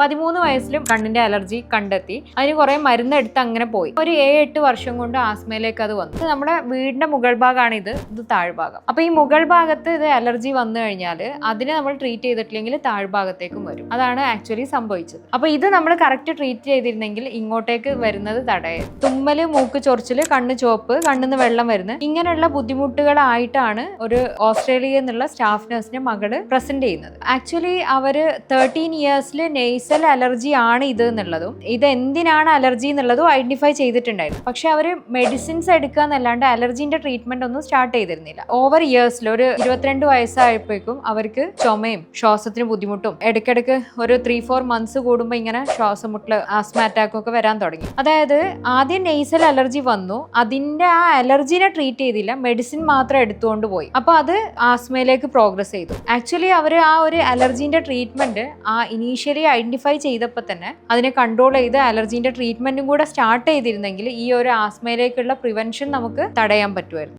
13 വയസ്സിലും കണ്ണിന്റെ അലർജി കണ്ടെത്തി. അതിന് കുറെ മരുന്നെടുത്ത് അങ്ങനെ പോയി. ഒരു 7-8 വർഷം കൊണ്ട് ആസ്മയിലേക്ക് അത് വന്നു. നമ്മുടെ വീടിന്റെ മുകൾ ഭാഗമാണ് ഇത് താഴ്ഭാഗം. അപ്പൊ ഈ മുകൾ ഭാഗത്ത് ഇത് അലർജി വന്നു കഴിഞ്ഞാൽ അതിനെ നമ്മൾ ട്രീറ്റ് ചെയ്തിട്ടില്ലെങ്കിൽ താഴ്ഭാഗത്തേക്കും വരും. അതാണ് ആക്ച്വലി സംഭവിച്ചത്. അപ്പൊ ഇത് നമ്മൾ കറക്റ്റ് ട്രീറ്റ് ചെയ്തിരുന്നെങ്കിൽ ഇങ്ങോട്ടേക്ക് വരുന്നത് തടയും. തുമ്മല്, മൂക്ക് ചൊറിച്ചില്, കണ്ണ് ചുവപ്പ്, കണ്ണിന്ന് വെള്ളം വരുന്നത്, ഇങ്ങനെയുള്ള ബുദ്ധിമുട്ടുകളായിട്ടാണ് ഒരു ഓസ്ട്രേലിയയിൽ നിന്നുള്ള സ്റ്റാഫ് നഴ്സിന്റെ മകള് പ്രസന്റ് ചെയ്യുന്നത്. ആക്ച്വലി അവര് 13 ഇയേഴ്സിൽ അലർജി ആണ് ഇത് എന്നുള്ളതും ഇത് എന്തിനാണ് അലർജി എന്നുള്ളതും ഐഡന്റിഫൈ ചെയ്തിട്ടുണ്ടായിരുന്നു. പക്ഷെ അവര് മെഡിസിൻസ് എടുക്കുക എന്നല്ലാണ്ട് അലർജിന്റെ ട്രീറ്റ്മെന്റ് ഒന്നും സ്റ്റാർട്ട് ചെയ്തിരുന്നില്ല. ഓവർ ഇയേഴ്സിൽ ഒരു 22 വയസ്സായപ്പോഴേക്കും അവർക്ക് ചുമയും ശ്വാസത്തിന് ബുദ്ധിമുട്ടും ഇടയ്ക്കിടയ്ക്ക് ഒരു 3-4 മന്ത്സ് കൂടുമ്പോൾ ഇങ്ങനെ ശ്വാസം മുട്ടല്, ആസ്മ അറ്റാക്കും ഒക്കെ വരാൻ തുടങ്ങി. അതായത് ആദ്യം നെയ്സൽ അലർജി വന്നു, അതിന്റെ ആ അലർജിനെ ട്രീറ്റ് ചെയ്തില്ല, മെഡിസിൻ മാത്രം എടുത്തുകൊണ്ട് പോയി. അപ്പൊ അത് ആസ്മയിലേക്ക് പ്രോഗ്രസ് ചെയ്തു. ആക്ച്വലി അവര് ആ ഒരു അലർജിന്റെ ട്രീറ്റ്മെന്റ് ആ ഇനീഷ്യലി ഐഡന്റിഫൈ ചെയ്തപ്പോൾ തന്നെ അതിനെ കൺട്രോൾ ചെയ്ത് അലർജിന്റെ ട്രീറ്റ്മെന്റും കൂടെ സ്റ്റാർട്ട് ചെയ്തിരുന്നെങ്കിൽ ഈ ഒരു ആസ്മയിലേക്കുള്ള പ്രിവെൻഷൻ നമുക്ക് തടയാൻ പറ്റുമായിരുന്നു.